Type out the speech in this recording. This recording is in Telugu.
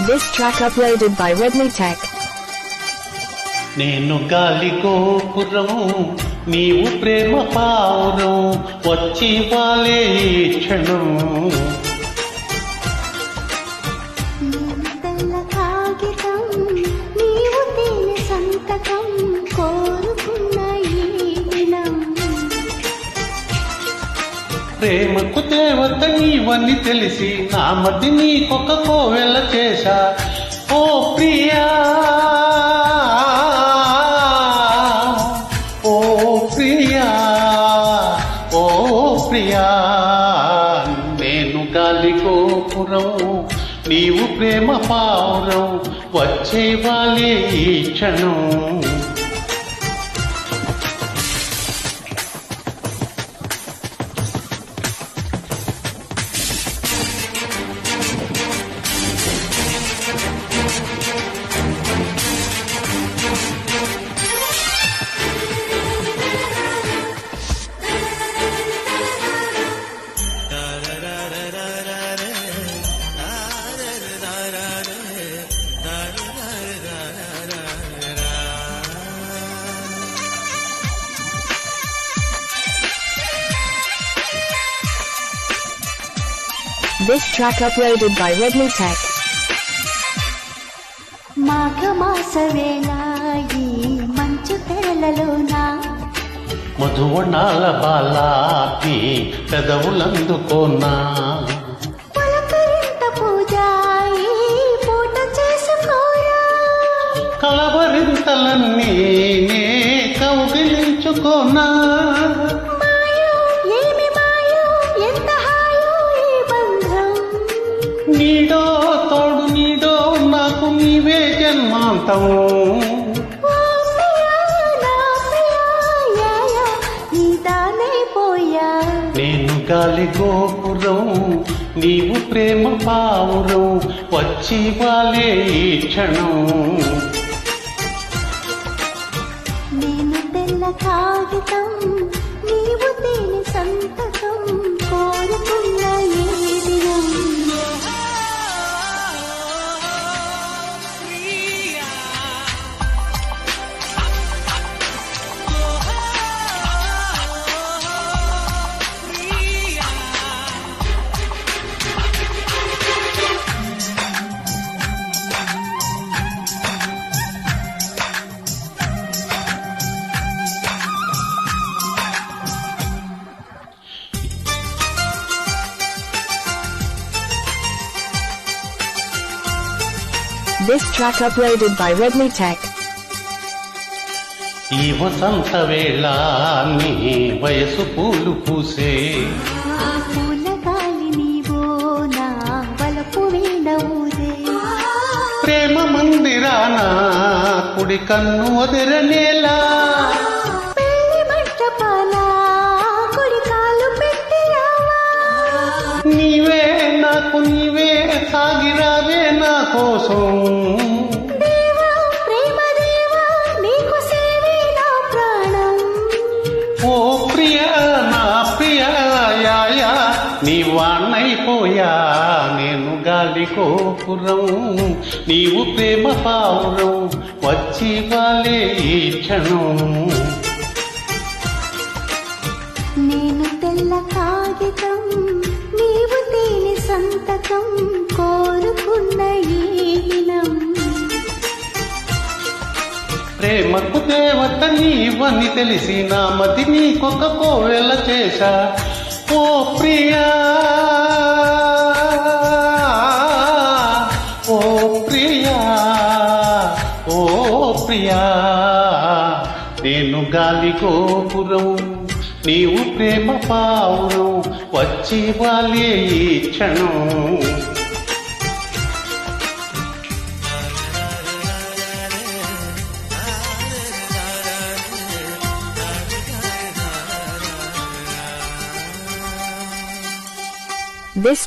This track uploaded by Redmi Tech. నేను గాలి గోపురం నీవు ప్రేమ పావురం వచ్చి వాలే ఈ క్షణం తెల్ల కాగితం నీవు తేనె సంతకం కోరుకున్న ఈ దినం ప్రేమకు దేవత నీవని తెలిసి నా మధ్య నీకొక కోవెల చేశా ఓ ప్రియా ఓ ప్రియా ఓ ప్రియా నేను గాలి గోపురం నీవు ప్రేమ పావురం వచ్చే వాలే ఈ క్షణం This track uploaded by Redmi Tech. మాఘమాస వేళ ఈ మంచు తెరలలోన మధువనాల బాలాపి పెదవులందుకోనా పలకరింత పూజ ఈ పూట చేసుకోరా కలవరింతలన్నీ నే కౌగిలించుకోనా మాయో ఏమి మాయో ఎంత హాయో ఈ బంధం నీడో తోడు నీడో నాకు నీవే జన్మాంతం ఓ ప్రియా నా ప్రియా యాయా నీ దానైపోయా నేను గాలి గోపురం నీవు ప్రేమ పావురం వచ్చి వాలే ఈ క్షణం నేను తెల్ల కాగితం నీవు తేనె సంతకం కోరుకున్న ఏ దినం This track uploaded by Redmi Tech. ఈ వసంత వేళ నీ వయసు పూలు పూసే ఆ పూల గాలి నీవో నా వలపు వీణవుదే ప్రేమ మందిరాన కుడి కన్ను వదిరనేలా పెళ్లి మంటపాల కుడి కాలు పెట్టి రావా నీవే నాకు నీవే సాగిరావే నా కోసం దేవా ప్రేమ దేవా నీకు సేవే నా ప్రాణం ఓ ప్రియా నా ప్రియా యాయా నీ వాణ్ణైపోయా నేను గాలి గోపురం నీవు ప్రేమ పావురం వచ్చి వాలే ఈ క్షణం నేను తెల్ల కాగితం నీవు తేనె సంతకం కోరుకున్న ఈ దినం ప్రేమకు దేవత నీవని తెలిసి నా మది నీకొక కోవెల చేశా ఓ ప్రియా ఓ ప్రియా ఓ ప్రియా నేను గాలి గోపురం నీవు ప్రేమ పావురం వచ్చి వాలే ఈ క్షణం This